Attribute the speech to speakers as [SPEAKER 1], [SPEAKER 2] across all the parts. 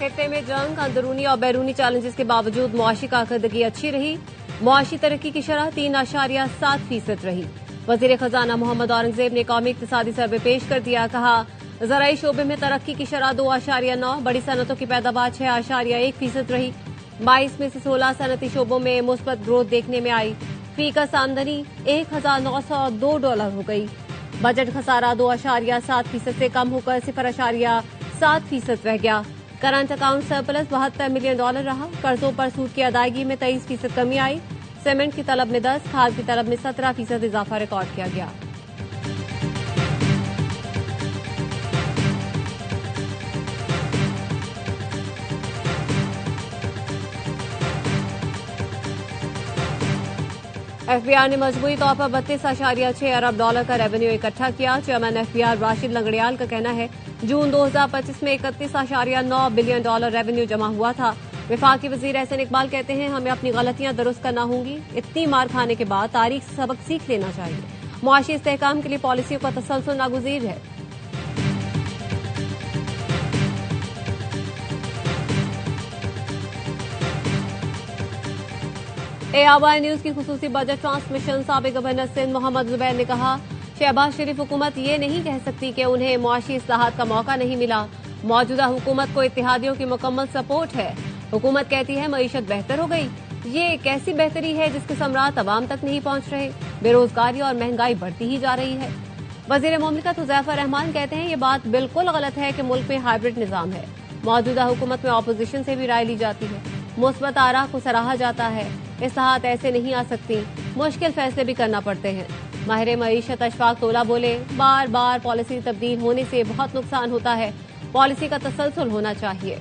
[SPEAKER 1] खत्े में जंग, अंदरूनी और बैरूनी चैलेंजेस के बावजूद मुआशी कारकर्दगी अच्छी रही। मुआशी तरक्की की शरह 3.7% रही। वजीर खजाना मोहम्मद औरंगजेब ने कौमी इक्तिसादी सर्वे पेश कर दिया। कहा, ज़राई शोबे में तरक्की की शरह 2.9, बड़ी सनतों की पैदावार 6.1% रही। 22 में से 16 सनती शोबों में मुस्बत ग्रोथ देखने में आई। फीकस आमदनी $1,902 हो गई। बजट खसारा 2.7% से कम होकर 0.7% रह गया। करंट अकाउंट सरप्लस $72 मिलियन रहा। कर्जों पर सूद की अदायगी में 23% कमी आई। सीमेंट की तलब में 10, खाद की तलब में 17% इजाफा रिकॉर्ड किया गया। एफबीआर ने मजबूरी तौर पर $32.6 अरब का रेवेन्यू इकट्ठा किया। चेयरमैन एफबीआर राशिद लंगड़ियाल का कहना है, जून 2025 में $31.9 बिलियन रेवेन्यू जमा हुआ था। वफाकी वजीर एहसन इकबाल कहते हैं, हमें अपनी गलतियां दुरुस्त करना होंगी। इतनी मार खाने के बाद तारीख से सबक सीख लेना चाहिए। मुआशी इस्तेहकाम के लिए पॉलिसियों का तसलसल नागुज़ीर है। ARY न्यूज की खुसूसी बजट ट्रांसमिशन साबिक गवर्नर सिंध मोहम्मद जुबैर ने कहा, शहबाज शरीफ हुकूमत ये नहीं कह सकती कि उन्हें मुआशी इस्लाहात का मौका नहीं मिला। मौजूदा हुकूमत को इत्तेहादियों की मुकम्मल सपोर्ट है। हुकूमत कहती है मईशत बेहतर हो गई। ये कैसी बेहतरी है जिसके समरात अवाम तक नहीं पहुंच रहे। बेरोजगारी और महंगाई बढ़ती ही जा रही है। वजीर मुमलिकत हुज़ैफा रहमान कहते हैं, ये बात बिल्कुल गलत है कि मुल्क में हाइब्रिड निजाम है। मौजूदा हुकूमत में ऑपोजिशन से भी राय ली जाती है। मुस्बत आरा को सराहा जाता है। इस्लाहात ऐसे नहीं आ सकती, मुश्किल फैसले भी करना पड़ते हैं। माहिर मईशत अशफाक तोला बोले, बार बार पॉलिसी तब्दील होने से बहुत नुकसान होता है। पॉलिसी का तसलसल होना चाहिए।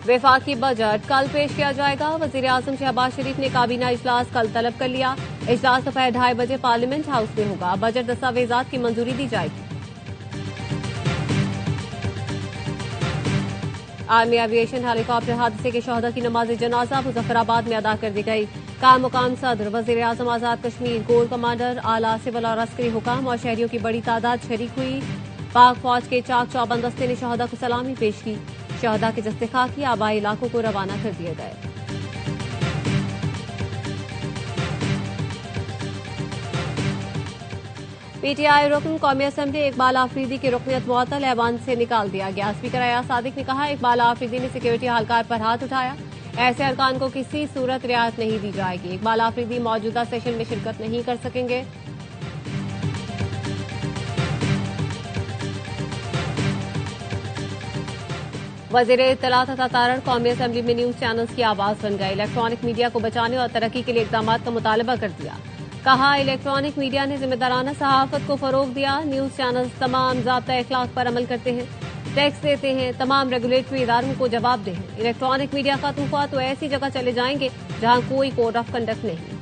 [SPEAKER 1] वफाकी बजट कल पेश किया जाएगा। वजीर आजम शहबाज शरीफ ने काबीना इजलास कल तलब कर लिया। इजलास दोपहर 2:30 बजे पार्लियामेंट हाउस में होगा। बजट दस्तावेजात की मंजूरी दी जाएगी। आर्मी एविएशन हेलीकॉप्टर हादसे के शहदा की नमाज जनाजा मुजफ्फराबाद में अदा कर दी गई। काम मुकाम सदर, वजीर आजम आजाद कश्मीर, कोर कमांडर, आला सिविल और अस्करी हुकाम और शहरियों की बड़ी तादाद शरीक हुई। पाक फौज के चाक चौबंद दस्ते ने शहदा को सलामी पेश की। शहदा के जस्ते खाकी आबाई इलाकों को रवाना कर दिए गए। पीटीआई रुकन कौमी असम्बली इकबाल आफरीदी की रुकनियत मुअत्तल ऐवान से निकाल दिया गया। स्पीकर अयाज सादिक ने कहा, इकबाल आफरीदी ने सिक्योरिटी एहलकार पर हाथ उठाया। ऐसे अरकान को किसी सूरत रियायत नहीं दी जाएगी। इकबाल आफरीदी मौजूदा सेशन में शिरकत नहीं कर सकेंगे। वजीर इत्तलात अता तारण कौमी असम्बली में न्यूज चैनल्स की आवाज बन गए। इलेक्ट्रॉनिक मीडिया को बचाने और तरक्की के लिए इकदाम का मुतालबा कर दिया। कहा, इलेक्ट्रॉनिक मीडिया ने जिम्मेदाराना सहाफत को फरोग दिया। न्यूज चैनल्स तमाम ज़ाब्ता इखलाक पर अमल करते हैं, टैक्स देते हैं, तमाम रेगुलेटरी इदारों को जवाबदेह हैं। इलेक्ट्रॉनिक मीडिया खत्म हुआ तो ऐसी जगह चले जाएंगे जहां कोई कोड ऑफ कंडक्ट नहीं।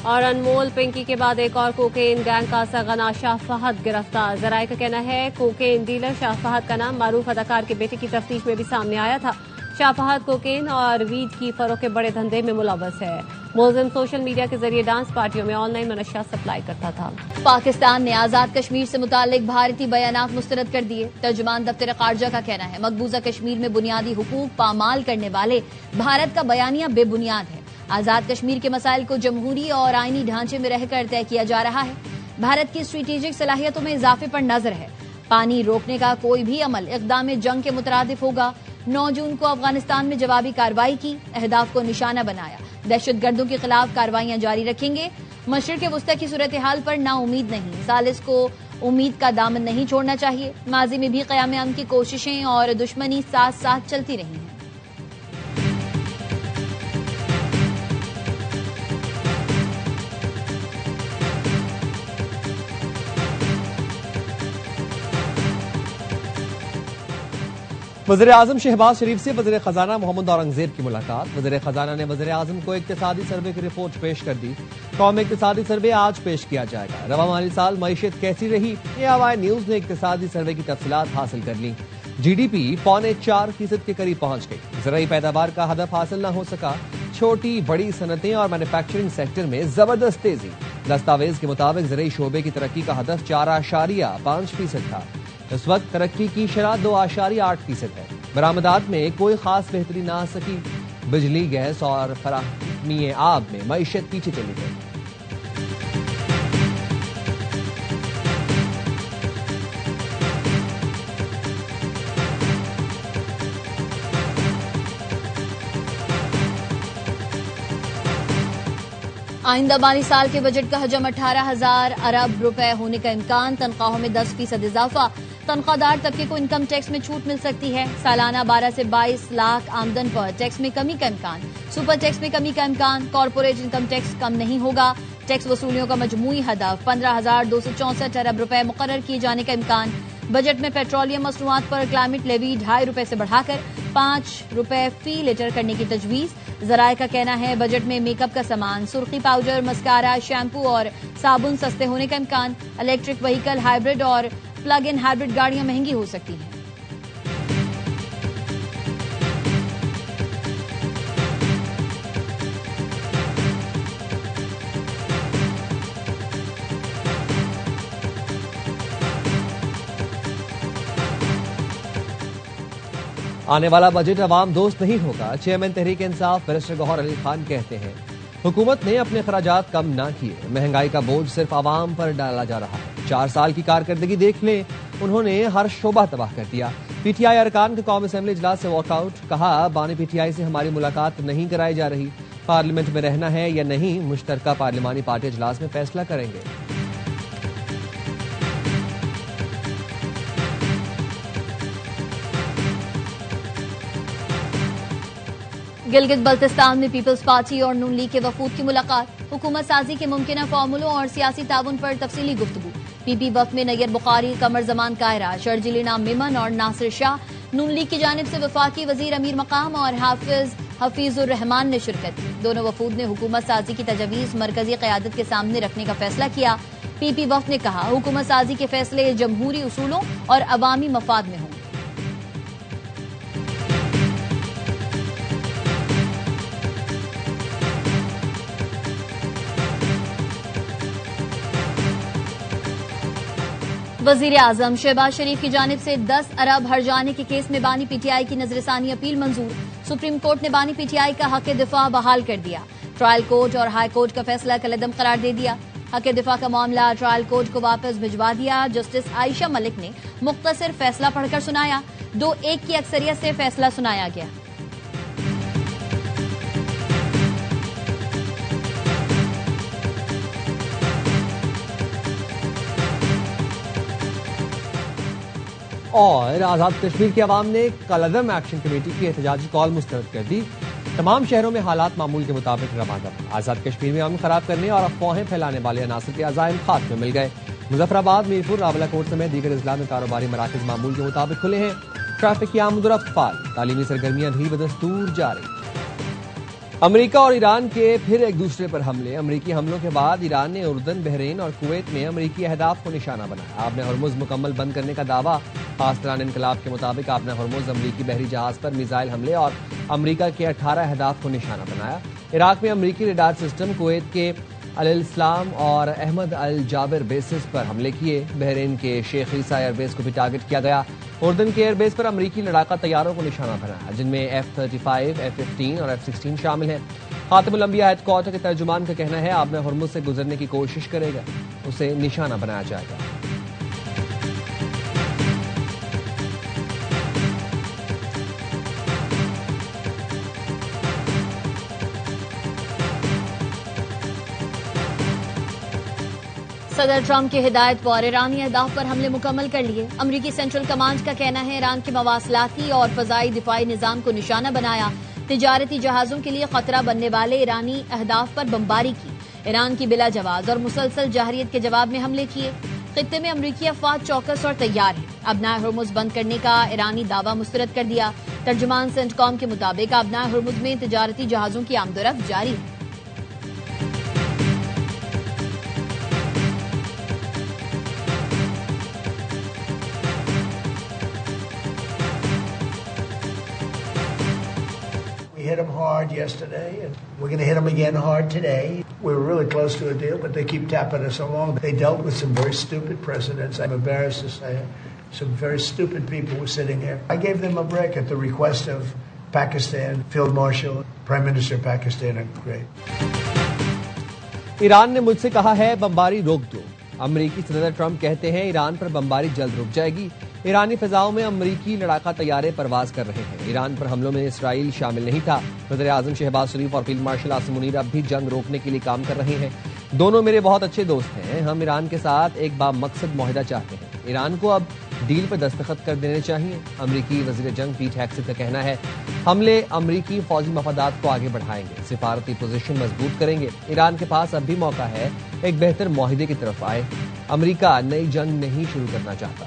[SPEAKER 1] और अनमोल पिंकी के बाद एक और कोकेन गैंग का सरगना शाह फहद गिरफ्तार। जराये का कहना है, कोकेन डीलर शाह फहद का नाम मारूफ अदाकार के बेटे की तफ्तीश में भी सामने आया था। शाह फहद कोकेन और वीड की फरोख्त के बड़े धंधे में मुलव्वस है। मुलजिम सोशल मीडिया के जरिए डांस पार्टियों में ऑनलाइन मनशियात सप्लाई करता था।
[SPEAKER 2] पाकिस्तान ने आजाद कश्मीर से मुतालिक भारतीय बयानात मुस्तरद कर दिए। तर्जुमान दफ्तर खारजा का कहना है, मकबूजा कश्मीर में बुनियादी हुकूक पामाल करने वाले भारत का बयानिया बेबुनियाद है। आजाद कश्मीर के मसाइल को जमहूरी और आईनी ढांचे में रहकर तय किया जा रहा है। भारत की स्ट्रेटेजिक सलाहियतों में इजाफे पर नजर है। पानी रोकने का कोई भी अमल इक़दाम जंग के मुतरादिफ होगा। 9 जून को अफगानिस्तान में जवाबी कार्रवाई की, अहदाफ को निशाना बनाया। दहशतगर्दों के खिलाफ कार्रवाइयां जारी रखेंगे। मशरिक़ वस्ता की सूरत हाल पर नाउमीद नहीं, सालिस को उम्मीद का दामन नहीं छोड़ना चाहिए। माजी में भी क़याम अमन की कोशिशें और दुश्मनी साथ साथ चलती रही हैं।
[SPEAKER 3] वज़ीर आज़म शहबाज शरीफ से वज़ीर खजाना मोहम्मद औरंगजेब की मुलाकात। वज़ीर खजाना ने वज़ीर आज़म को इक्तिसादी सर्वे की रिपोर्ट पेश कर दी। कौमी इक्तिसादी सर्वे आज पेश किया जाएगा। रवा माली साल मईशत कैसी रही, ARY न्यूज ने इक्तिसादी सर्वे की तफसीलात हासिल कर ली। जीडीपी 4.25% के करीब पहुंच गई। ज़राई पैदावार का हदफ हासिल न हो सका। छोटी बड़ी सनतें और मैन्युफैक्चरिंग सेक्टर में जबरदस्त तेजी। दस्तावेज के मुताबिक ज़राई शोबे की तरक्की का हदफ 4.5% था। इस वक्त तरक्की की शरह 2.8% है। बरामदात में कोई खास बेहतरी न आ सकी। बिजली, गैस और फराहमी आब में मईशत पीछे चली गई।
[SPEAKER 2] आइंदा माली साल के बजट का हजम 18,000 अरब रुपए होने का इम्कान। तनख्वाहों में 10% इजाफा। तनख्वाहदार तबके को इनकम टैक्स में छूट मिल सकती है। सालाना 12 से 22 लाख आमदन पर टैक्स में कमी का इम्कान। सुपर टैक्स में कमी का इम्कान। कॉर्पोरेट इनकम टैक्स कम नहीं होगा। टैक्स वसूलियों का मजमूई हदफ 15,264 अरब रुपए मुकर्रर किए जाने का इम्कान। बजट में पेट्रोलियम मसनूआत पर क्लाइमेट लेवी 2.5 रुपए से बढ़ाकर 5 रुपए फी लीटर करने की तजवीज। जराये का कहना है बजट में मेकअप का सामान, सुर्खी पाउडर, मस्कारा, शैम्पू और साबुन सस्ते होने का इम्कान। इलेक्ट्रिक व्हीकल, हाइब्रिड और प्लग इन हाइब्रिड गाड़ियां महंगी हो सकती हैं।
[SPEAKER 3] आने वाला बजट अवाम दोस्त नहीं होगा। चेयरमैन तहरीक इंसाफ बैरिस्टर गौहर अली खान कहते हैं हुकूमत ने अपने खराजात कम ना किए। महंगाई का बोझ सिर्फ अवाम पर डाला जा रहा है। 4 साल की कारकर्दगी देख लें, उन्होंने हर शोबा तबाह कर दिया। पीटीआई अरकान के कौमी असेंबली इजलास से वॉकआउट। कहा बानी पीटीआई से हमारी मुलाकात नहीं कराई जा रही। पार्लियामेंट में रहना है या नहीं, मुश्तरका पार्लिमानी पार्टी इजलास में फैसला करेंगे।
[SPEAKER 2] गिलगित बल्तिस्तान में पीपल्स पार्टी और नून लीग के वफूद की मुलाकात। हुकूमत साजी के मुमकिन फार्मूलों और सियासी ताउन पर तफसीली गुफ्तगू। पीपी वक्त में नैयर बुखारी, कमर जमान कायरा, शर्जिल नाम मेमन और नासिर शाह। नून लीग की जानिब से वफाकी वजीर अमीर मकाम और हफीजुर रहमान ने शिरकत की। दोनों वफूद ने हुकूमत साजी की तजवीज मरकजी क़यादत के सामने रखने का फैसला किया। पीपी वक्त ने कहा हुकूमत साजी के फैसले जमहूरी उसूलों और अवामी मफाद में होंगे। वजीर आजम शहबाज शरीफ की जानिब से 10 अरब हर्जाने के केस में बानी पीटीआई की नजरसानी अपील मंजूर। सुप्रीम कोर्ट ने बानी पीटीआई का हक दिफा बहाल कर दिया। ट्रायल कोर्ट और हाई कोर्ट का फैसला कलअदम करार दे दिया। हक दिफा का मामला ट्रायल कोर्ट को वापस भिजवा दिया। जस्टिस आयशा मलिक ने मुख्तसर फैसला पढ़कर सुनाया। 2-1 की अक्सरियत से फैसला सुनाया गया।
[SPEAKER 3] और आजाद कश्मीर की आवाम ने कलअदम एक्शन कमेटी की एहतजाजी कॉल मुस्तरद कर दी। तमाम शहरों में हालात मामूल के मुताबिक रवाना। आजाद कश्मीर में अमन खराब करने और अफवाहें फैलाने वाले अनासर के अजाइम खात्मे मिल गए। मुजफ्फराबाद, मीरपुर, रावलाकोट समेत दीगर अजला में कारोबारी मराकज मामूल के मुताबिक खुले हैं। ट्रैफिक की आमदोरफ्त फाल। तालीमी सरगर्मियां भी बदस्तूर जारी। अमेरिका और ईरान के फिर एक दूसरे पर हमले। अमेरिकी हमलों के बाद ईरान ने उर्दन, बहरीन और कुवैत में अमेरिकी अहदाफ को निशाना बनाया। आपने हरमुज मुकम्मल बंद करने का दावा। पाकिस्तान इनकलाब के मुताबिक आपने हरमुज अमेरिकी बहरी जहाज पर मिसाइल हमले और अमेरिका के 18 अहदाफ को निशाना बनाया। इराक में अमेरिकी रडार सिस्टम, कुवैत के अल-इस्लाम और अहमद अल जाबिर बेसिस पर हमले किए। बहरीन के शेख ईसा एयरबेस को भी टारगेट किया गया। उर्दन के एयरबेस पर अमेरिकी लड़ाका तैयारों को निशाना बनाया, जिनमें F-35, F-15 और F-16 शामिल हैं। खातिमुल अंबिया हेडक्वार्टर के तर्जुमान का कहना है आपने हरमुज से गुजरने की कोशिश करेगा, उसे निशाना बनाया जाएगा।
[SPEAKER 2] सदर ट्रंप की हिदायत पर ईरानी अहदाफ पर हमले मुकम्मल कर लिए। अमरीकी सेंट्रल कमांड का कहना है ईरान के मवासलाती और फजाई दिफाई निजाम को निशाना बनाया। तिजारती जहाजों के लिए खतरा बनने वाले ईरानी अहदाफ पर बमबारी की। ईरान की बिला जवाब और मुसलसल जाहिरियत के जवाब में हमले किए। खित्ते में अमरीकी अफवाज चौकस और तैयार है। अबनाए हरमुज बंद करने का ईरानी दावा मुस्तरद कर दिया। तर्जुमान सेंटकॉम के मुताबिक अबनाए हरमुज में तिजारती जहाजों की आमदोरफ्त जारी है।
[SPEAKER 4] hit them hard yesterday, and we're going to hit them again hard today. We were really close to a deal, but they keep tapping us along. They dealt with some very stupid precedents. I'm embarrassed to say it. Some very stupid people were sitting here. I gave them a break at the request of Pakistan, Field Marshal, Prime Minister of Pakistan. Great.
[SPEAKER 3] Iran ने मुझसे कहा है बमबारी रोक दो। अमेरिकी सदर Trump कहते हैं ईरान पर बमबारी जल्द रुक जाएगी। ईरानी फिजाओं में अमेरिकी लड़ाका तैयारे परवाज कर रहे हैं। ईरान पर हमलों में इसराइल शामिल नहीं था। वज़ीर आज़म शहबाज शरीफ और फील्ड मार्शल आसिम मुनीर अब भी जंग रोकने के लिए काम कर रहे हैं। दोनों मेरे बहुत अच्छे दोस्त हैं। हम ईरान के साथ एक बामकसद मुआहिदा चाहते हैं। ईरान को अब डील पर दस्तखत कर देने चाहिए। अमेरिकी वज़ीर जंग पीट हेग्सेथ का कहना है हमले अमेरिकी फौजी मफादात को आगे बढ़ाएंगे, सिफारती पोजीशन मजबूत करेंगे। ईरान के पास अब भी मौका है एक बेहतर मुआहिदे की तरफ आए। अमेरिका नई जंग नहीं शुरू करना चाहता।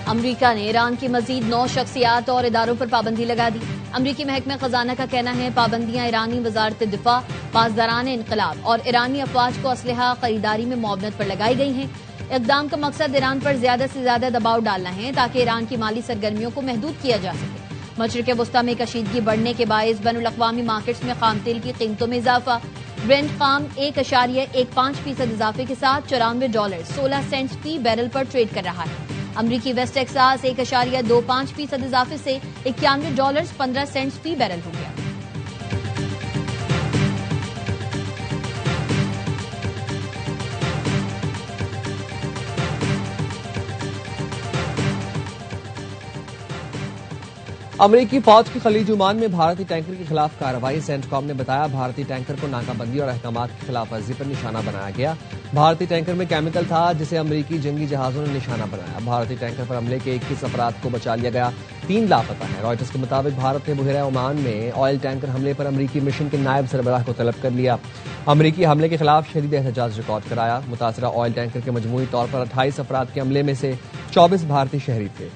[SPEAKER 2] अमेरिका ने ईरान की मजीद 9 शख्सियात और इदारों पर पाबंदी लगा दी। अमेरिकी महकमा खजाना का कहना है पाबंदियां ईरानी वजारत दिफा, पासदारान इनकलाब और ईरानी अफवाज को असलहा खरीदारी में मुआवनत पर लगाई गई हैं। इक़दाम का मकसद ईरान पर ज्यादा से ज्यादा दबाव डालना है ताकि ईरान की माली सरगर्मियों को महदूद किया जा सके। मशरिक़ वस्ता में कशीदगी बढ़ने के बायस बैनुल अक़वामी मार्केट्स में खाम तेल की कीमतों में इजाफा। ब्रेंट खाम 1.15% इजाफे के साथ $94.16 फी बैरल पर ट्रेड कर रहा है। अमरीकी वेस्ट टेक्सास 1.25% इजाफे से $91.15 फी बैरल हो गया।
[SPEAKER 3] अमेरिकी फौज की खलीज ओमान में भारतीय टैंकर के खिलाफ कार्रवाई। सेंटकॉम ने बताया भारतीय टैंकर को नाकाबंदी और अहकामात की खिलाफ वर्जी पर निशाना बनाया गया। भारतीय टैंकर में केमिकल था जिसे अमेरिकी जंगी जहाजों ने निशाना बनाया। भारतीय टैंकर पर हमले के 21 अफराद को बचा लिया गया, 3 लापता हैं। रॉयटर्स के मुताबिक भारत ने बुहरा ओमान में ऑयल टैंकर हमले पर अमेरिकी मिशन के नायब सरबराह को तलब कर लिया। अमेरिकी हमले के खिलाफ शदीद एहतजाज रिकॉर्ड कराया। मुतासरा ऑयल टैंकर के मजमूई तौर पर 28 अफराद के हमले में से 24 भारतीय शहरी थे।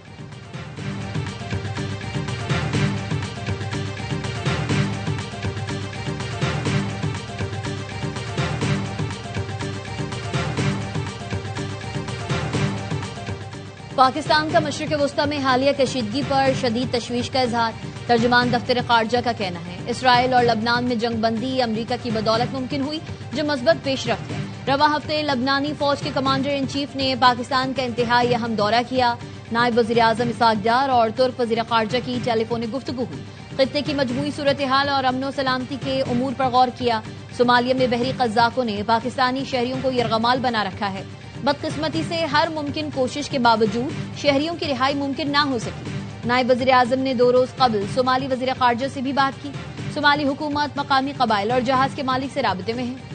[SPEAKER 2] पाकिस्तान का मशरिक़ वस्ता में हालिया कशीदगी पर शदीद तशवीश का इजहार। तर्जुमान दफ्तर खारजा का कहना है इसराइल और लबनान में जंगबंदी अमरीका की बदौलत मुमकिन हुई जो मस्बत पेशरफ्त है। रवा हफ्ते लबनानी फौज के कमांडर इन चीफ ने पाकिस्तान का इंतहाई अहम दौरा किया। नायब वज़ीर आज़म इसहाक डार और तुर्क वज़ीर खारजा की टेलीफोनिक गुफ्तगू हुई। खित्ते की मजमूई सूरत हाल और अमनो सलामती के उमूर पर गौर किया। सोमालिया में बहरी कज़ाकों ने पाकिस्तानी शहरियों को यरगमाल बना रखा है। बदकिस्मती से हर मुमकिन कोशिश के बावजूद शहरियों की रिहाई मुमकिन ना हो सकी। नायब वज़ीर आज़म ने 2 रोज कबल सोमाली वज़ीर खारजा से भी बात की। सोमाली हुकूमत मकामी कबाइल और जहाज के मालिक से राबते में है।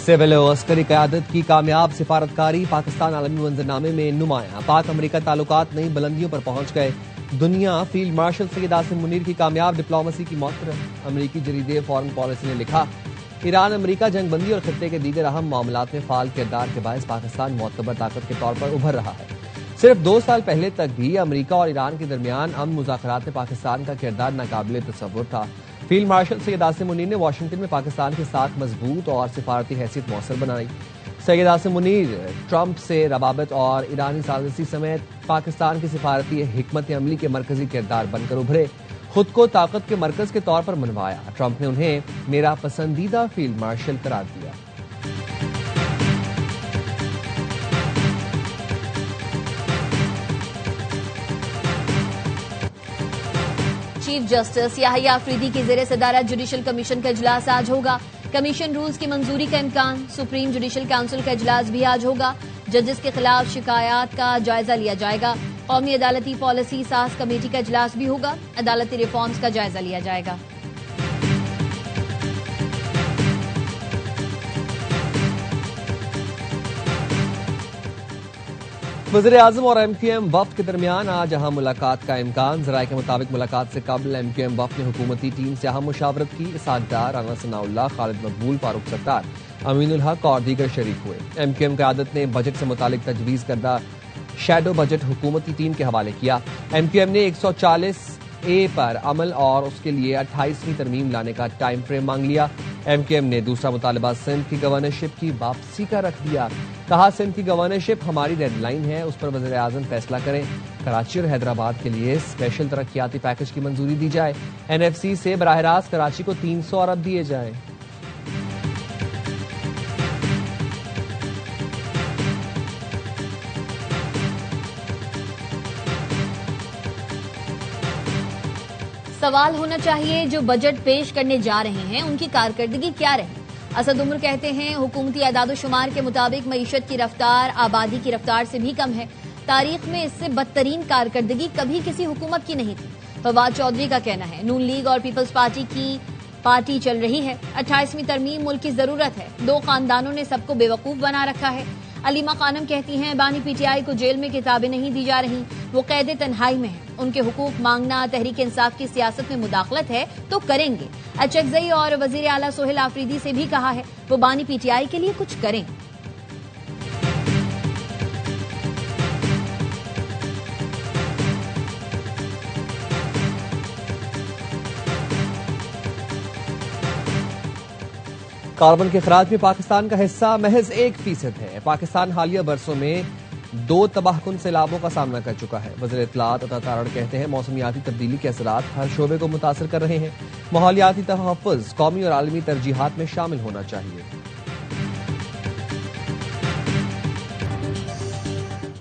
[SPEAKER 3] सिविल और अस्करी क़यादत की कामयाब सिफारतकारी पाकिस्तान आलमी मंजरनामे में नुमाया। पाक अमरीका ताल्लुकात नई बुलंदियों पर पहुंच गए। दुनिया फील्ड मार्शल सैयद आसिम मुनीर की कामयाब डिप्लोमेसी की मौतरफ। अमरीकी जरीदे फॉरेन पॉलिसी ने लिखा ईरान अमरीका जंगबंदी और खित्ते के दीगर अहम मामलात में फाल किरदार के बायस पाकिस्तान मोतबर ताकत के तौर पर उभर रहा है। सिर्फ 2 साल पहले तक भी अमरीका और ईरान के दरमियान अमन मुज़ाकरात में पाकिस्तान का किरदार नाकाबिले तसव्वुर था। फील्ड मार्शल सैयद आसिम मुनीर ने वाशिंगटन में पाकिस्तान के साथ मजबूत और सिफारती हैसियत मौसर बनाई। सैयद आसिम मुनीर ट्रंप से रबाबत और ईरानी साजिशी समेत पाकिस्तान की सिफारती हिकमत अमली के मरकजी किरदार बनकर उभरे। खुद को ताकत के मरकज के तौर पर मनवाया। ट्रंप ने उन्हें मेरा पसंदीदा फील्ड मार्शल करार दिया।
[SPEAKER 2] चीफ जस्टिस याहिया अफरीदी की ज़ेरे सदारत जुडिशल कमीशन का इजलास आज होगा। कमीशन रूल्स की मंजूरी का इम्कान। सुप्रीम जुडिशल काउंसिल का इजलास भी आज होगा। जजेस के खिलाफ शिकायत का जायजा लिया जाएगा। कौमी अदालती पॉलिसी सास कमेटी का इजलास भी होगा। अदालती रिफॉर्म्स का जायजा लिया जाएगा।
[SPEAKER 3] वज़ीर आज़म और MQM वफ्द के दरमियान आज अहम मुलाकात का इम्कान। ज़राए के मुताबिक मुलाकात से कबल MQM वफ्द ने हुकूमती टीम से अहम मुशावरत की। इसहाक डार, राना सनाउल्लाह, खालिद मकबूल, फारूक सत्तार, अमीनुल हक और दीगर शरीक हुए। MQM क़यादत ने बजट से मुतालिक तजवीज़ करदा शैडो बजट हुकूमती टीम के हवाले किया। MQM ने 140A पर अमल और उसके लिए 28वीं तरमीम लाने का टाइम फ्रेम मांग लिया। MQM ने दूसरा मुतालबा सिंध की गवर्नरशिप की वापसी का रख दिया। कहा, सिंध की गवर्नरशिप हमारी डेडलाइन है, उस पर वज़ीर आज़म फैसला करें। कराची और हैदराबाद के लिए स्पेशल तरक्याती पैकेज की मंजूरी दी जाए। NFC से बराह रास्त कराची को 300 अरब दिए जाए।
[SPEAKER 2] सवाल होना चाहिए जो बजट पेश करने जा रहे हैं उनकी कारकर्दगी क्या रही। असद उमर कहते हैं, हुकूमती आदाद-ओ-शुमार के मुताबिक मईशत की रफ्तार आबादी की रफ्तार से भी कम है। तारीख में इससे बदतरीन कारकर्दगी कभी किसी हुकूमत की नहीं थी। फवाद चौधरी का कहना है, नून लीग और पीपल्स पार्टी की पार्टी चल रही है। 28वीं तरमीम मुल्क की जरूरत है। दो खानदानों ने सबको बेवकूफ बना रखा है। अलीमा खानम कहती हैं, बानी PTI को जेल में किताबें नहीं दी जा रही, वो कैद तन्हाई में है। उनके हुकूक मांगना तहरीक इंसाफ की सियासत में मुदाखलत है तो करेंगे। अचकजई और वजीर आला सोहेल आफरीदी से भी कहा है वो बानी PTI के लिए कुछ करें।
[SPEAKER 3] कार्बन के खराज में पाकिस्तान का हिस्सा महज 1% है। पाकिस्तान हालिया बरसों में 2 तबाहकुन सैलाबों का सामना कर चुका है। वज़ीर इत्तलात अता तारड़ कहते हैं, मौसमियाती तब्दीली के असरात हर शोबे को मुतासर कर रहे हैं। माहौलियाती तहफ़्फ़ुज़ कौमी और आलमी तरजीहात में शामिल होना चाहिए।